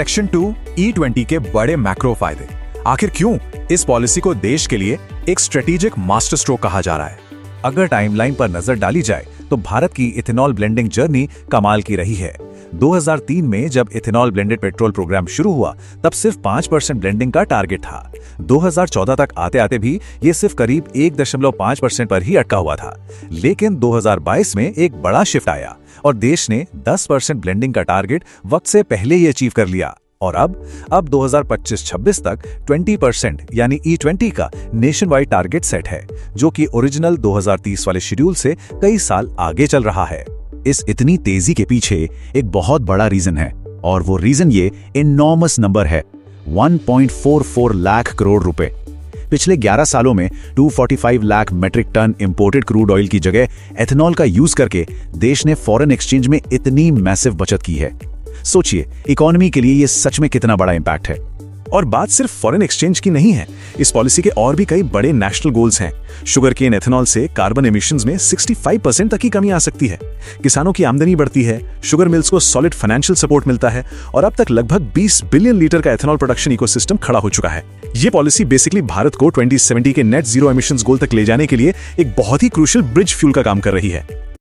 Section 2 E20 के बड़े macro फायदे। आखिर क्यों इस पॉलिसी को देश के लिए एक स्ट्रेटेजिक मास्टर स्ट्रोक कहा जा रहा है? अगर टाइमलाइन पर नजर डाली जाए तो भारत की इथेनॉल ब्लेंडिंग जर्नी कमाल की रही है। 2003 में जब इथेनॉल ब्लेंडेड पेट्रोल प्रोग्राम शुरू हुआ तब सिर्फ 5% ब्लेंडिंग का टारगेट था। 2014 तक आते आते भी ये सिर्फ करीब 1.5% पर ही अटका हुआ था। लेकिन 2022 में एक बड़ा शिफ्ट आया और देश ने 10% ब्लेंडिंग का टारगेट वक्त से पहले ही अचीव कर लिया। और अब 2025-26 तक 20% यानी E20 का नेशन वाइड टारगेट सेट है, जो कि ओरिजिनल 2030 वाले शेड्यूल से कई साल आगे चल रहा है। इस इतनी तेजी के पीछे एक बहुत बड़ा रीजन है, और वो रीजन ये इनॉर्मस नंबर है, 1.44 लाख करोड़ रुपए। पिछले 11 सालों में 245 lakh metric ton imported crude oil की जगह एथेनॉल का यूज करके देश ने फॉरेन एक्सचेंज में इतनी मैसिव बचत की है। सोचिए, इकोनॉमी के लिए ये सच में कितना बड़ा इंपैक्ट है। और बात सिर्फ फॉरेन एक्सचेंज की नहीं है, इस पॉलिसी के और भी कई बड़े नेशनल गोल्स हैं। शुगर केन एथेनॉल से कार्बन एमिशंस में 65% तक की कमी आ सकती है। किसानों की आमदनी बढ़ती है, शुगर मिल्स को सॉलिड फाइनेंशियल सपोर्ट मिलता है और अब तक लगभग 20 बिलियन लीटर का एथेनॉल प्रोडक्शन इकोसिस्टम खड़ा हो चुका है। ये पॉलिसी बेसिकली भारत को 2070 के नेट जीरो एमिशंस गोल तक ले जाने के लिए एक बहुत ही क्रूशियल ब्रिज फ्यूल का काम कर रही है।